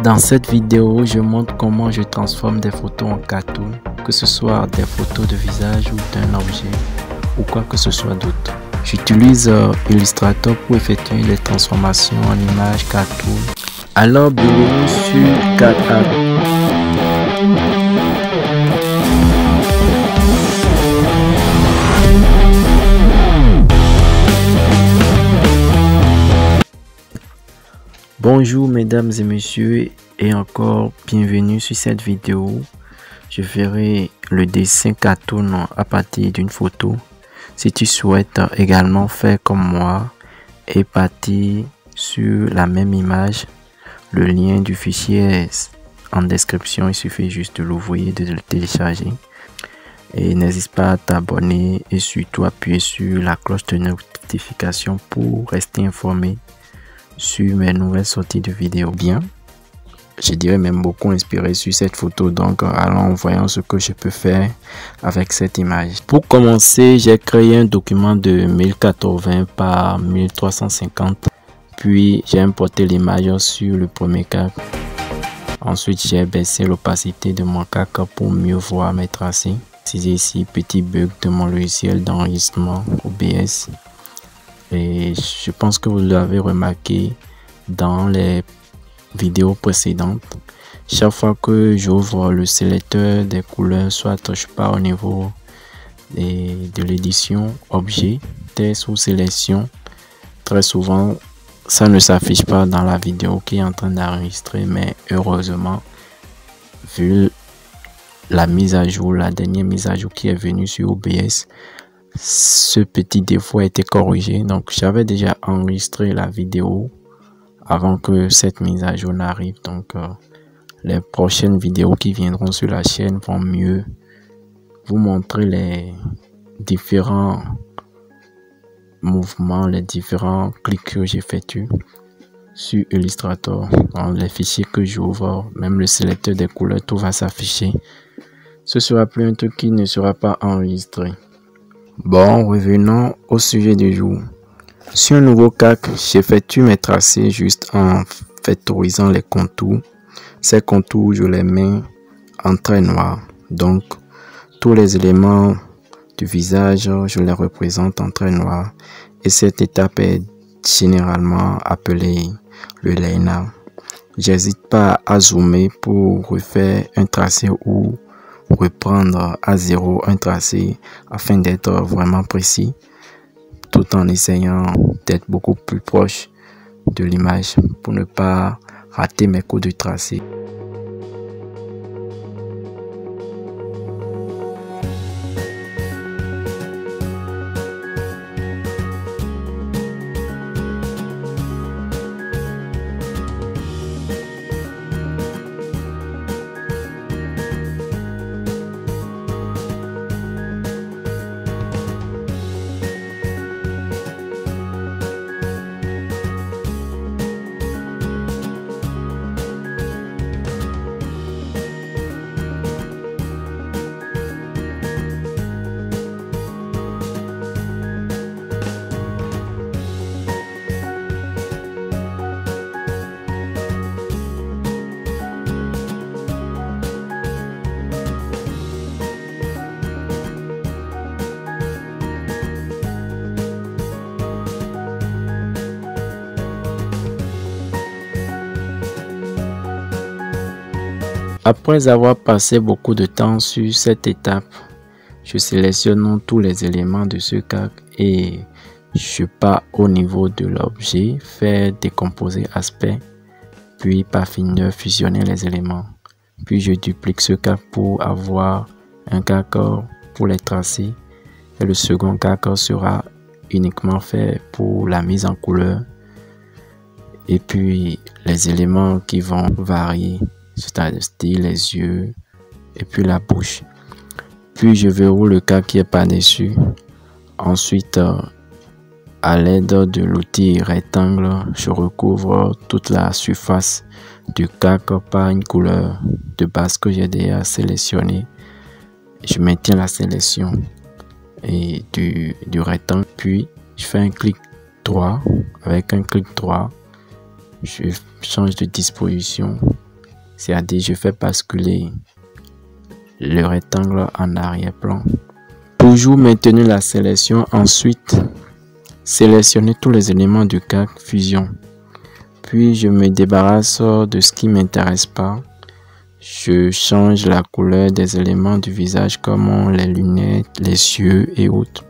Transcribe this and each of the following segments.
Dans cette vidéo, je montre comment je transforme des photos en cartoon, que ce soit des photos de visage ou d'un objet ou quoi que ce soit d'autre. J'utilise Illustrator pour effectuer les transformations en images cartoon. Alors, bienvenue sur CapCut. Bonjour mesdames et messieurs et encore bienvenue sur cette vidéo. Je ferai le dessin cartoon à partir d'une photo. Si tu souhaites également faire comme moi et partir sur la même image, le lien du fichier est en description. Il suffit juste de l'ouvrir, de le télécharger. Et n'hésite pas à t'abonner et surtout appuyer sur la cloche de notification pour rester informé sur mes nouvelles sorties de vidéos. Bien, je dirais même beaucoup inspiré sur cette photo, donc allons voyons ce que je peux faire avec cette image. Pour commencer, j'ai créé un document de 1080 par 1350, puis j'ai importé l'image sur le premier calque. Ensuite, j'ai baissé l'opacité de mon calque pour mieux voir mes tracés. Ici, petit bug de mon logiciel d'enregistrement OBS. Et je pense que vous l'avez remarqué dans les vidéos précédentes. Chaque fois que j'ouvre le sélecteur des couleurs, soit je pars au niveau de l'édition, objet, test ou sélection, très souvent ça ne s'affiche pas dans la vidéo qui est en train d'enregistrer, mais heureusement, vu la mise à jour, la dernière mise à jour qui est venue sur OBS, ce petit défaut a été corrigé. Donc j'avais déjà enregistré la vidéo avant que cette mise à jour n'arrive. Donc les prochaines vidéos qui viendront sur la chaîne vont mieux vous montrer les différents mouvements, les différents clics que j'effectue sur Illustrator. Dans les fichiers que j'ouvre, même le sélecteur des couleurs, tout va s'afficher. Ce sera plus un truc qui ne sera pas enregistré. Bon, revenons au sujet du jour. Sur un nouveau calque, j'effectue mes tracés juste en vectorisant les contours. Ces contours, je les mets en trait noir. Donc, tous les éléments du visage, je les représente en trait noir. Et cette étape est généralement appelée le line-out. J'hésite pas à zoomer pour refaire un tracé ou reprendre à zéro un tracé afin d'être vraiment précis, tout en essayant d'être beaucoup plus proche de l'image pour ne pas rater mes coups de tracé. Après avoir passé beaucoup de temps sur cette étape, je sélectionne tous les éléments de ce calque et je pars au niveau de l'objet, faire décomposer aspect, puis par finir fusionner les éléments. Puis je duplique ce calque pour avoir un calque pour les tracés et le second calque sera uniquement fait pour la mise en couleur et puis les éléments qui vont varier, c'est-à-dire les yeux et puis la bouche. Puis je verrouille le calque qui est par-dessus. Ensuite, à l'aide de l'outil rectangle, je recouvre toute la surface du calque par une couleur de base que j'ai déjà sélectionnée. Je maintiens la sélection et du rectangle, puis je fais un clic droit. Avec un clic droit, je change de disposition c'est-à-dire je fais basculer le rectangle en arrière-plan. Toujours maintenir la sélection, ensuite sélectionner tous les éléments du calque fusion. Puis je me débarrasse de ce qui m'intéresse pas. Je change la couleur des éléments du visage comme les lunettes, les yeux et autres.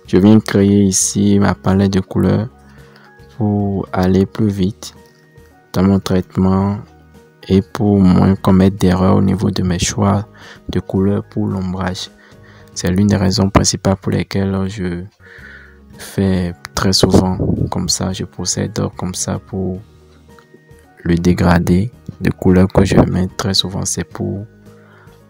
Je viens créer ici ma palette de couleurs pour aller plus vite dans mon traitement et pour moins commettre d'erreurs au niveau de mes choix de couleurs pour l'ombrage. C'est l'une des raisons principales pour lesquelles je fais très souvent comme ça. Je procède comme ça pour le dégradé de couleurs que je mets très souvent. C'est pour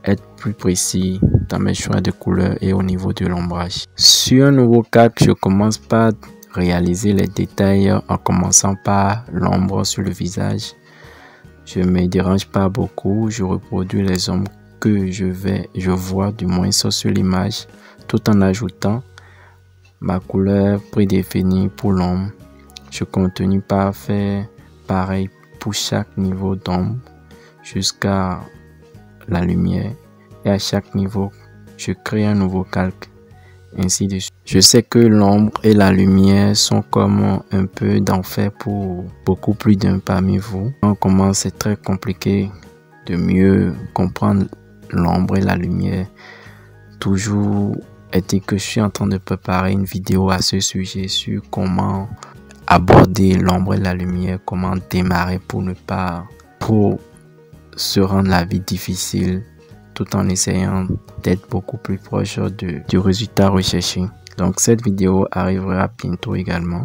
être plus précis dans mes choix de couleurs et au niveau de l'ombrage. Sur un nouveau calque, je commence par réaliser les détails en commençant par l'ombre sur le visage. Je ne me dérange pas beaucoup, je reproduis les ombres que je vois du moins sur l'image, tout en ajoutant ma couleur prédéfinie pour l'ombre. Je continue par faire pareil pour chaque niveau d'ombre jusqu'à la lumière, et à chaque niveau je crée un nouveau calque, ainsi de suite. Je sais que l'ombre et la lumière sont comme un peu d'enfer pour beaucoup plus d'un parmi vous. On commence, c'est très compliqué de mieux comprendre l'ombre et la lumière. Toujours est-il que je suis en train de préparer une vidéo à ce sujet sur comment aborder l'ombre et la lumière, comment démarrer pour se rendre la vie difficile tout en essayant d'être beaucoup plus proche du résultat recherché. Donc cette vidéo arrivera bientôt également.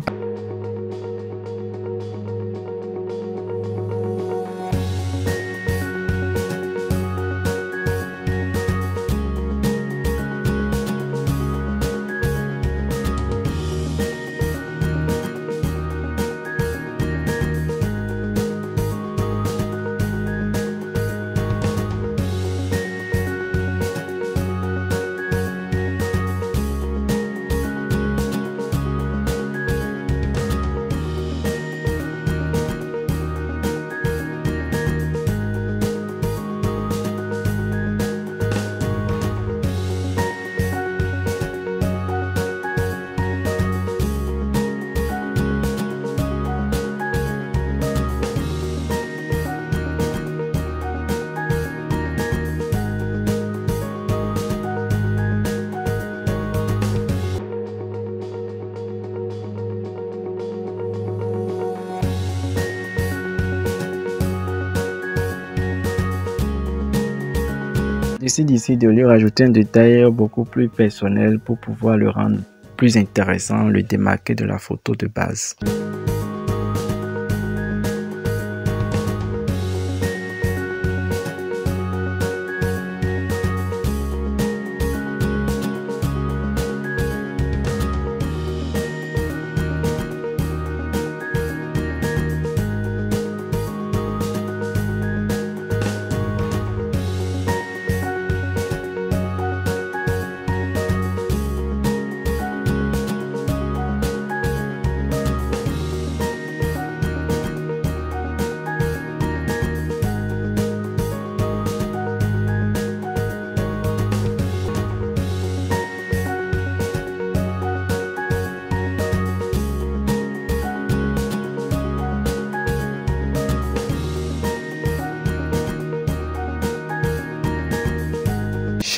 Décide ici de lui rajouter un détail beaucoup plus personnel pour pouvoir le rendre plus intéressant, le démarquer de la photo de base.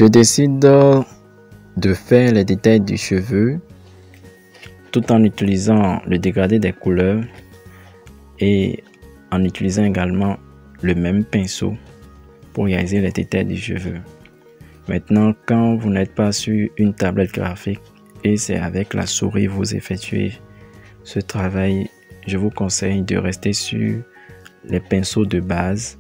Je décide de faire les détails du cheveu tout en utilisant le dégradé des couleurs et en utilisant également le même pinceau pour réaliser les détails du cheveu. Maintenant, quand vous n'êtes pas sur une tablette graphique et c'est avec la souris vous effectuez ce travail, je vous conseille de rester sur les pinceaux de base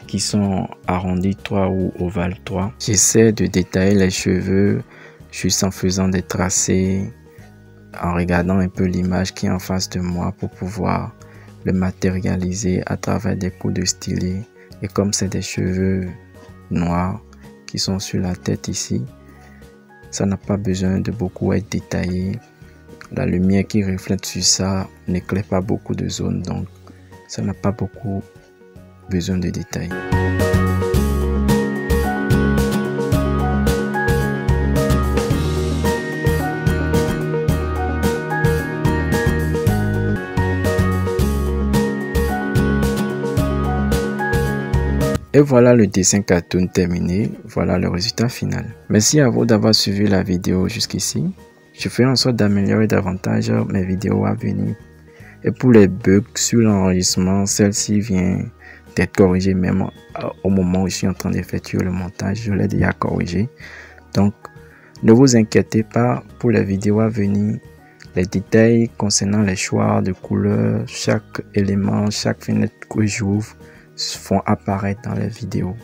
qui sont arrondis 3 ou ovales 3. J'essaie de détailler les cheveux juste en faisant des tracés, en regardant un peu l'image qui est en face de moi pour pouvoir le matérialiser à travers des coups de stylet. Et comme c'est des cheveux noirs qui sont sur la tête ici, ça n'a pas besoin de beaucoup être détaillé. La lumière qui reflète sur ça n'éclaire pas beaucoup de zones, donc ça n'a pas beaucoup besoin de détails. Et voilà le dessin cartoon terminé, voilà le résultat final. Merci à vous d'avoir suivi la vidéo jusqu'ici. Je ferai en sorte d'améliorer davantage mes vidéos à venir. Et pour les bugs sur l'enregistrement, celle-ci vient d'être corrigée même au moment où je suis en train d'effectuer le montage. Je l'ai déjà corrigé. Donc, ne vous inquiétez pas pour les vidéos à venir. Les détails concernant les choix de couleurs, chaque élément, chaque fenêtre que j'ouvre font apparaître dans les vidéos.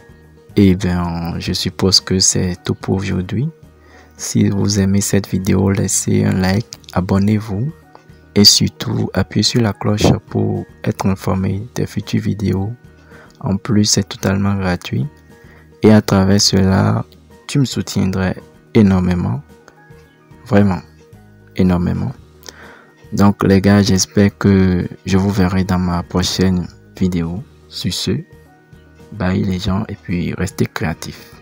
Et bien, je suppose que c'est tout pour aujourd'hui. Si vous aimez cette vidéo, laissez un like, abonnez-vous et surtout appuyez sur la cloche pour être informé des futures vidéos. En plus, c'est totalement gratuit et à travers cela, tu me soutiendrais énormément, vraiment énormément. Donc les gars, j'espère que je vous verrai dans ma prochaine vidéo. Sur ce, bye les gens et puis restez créatifs.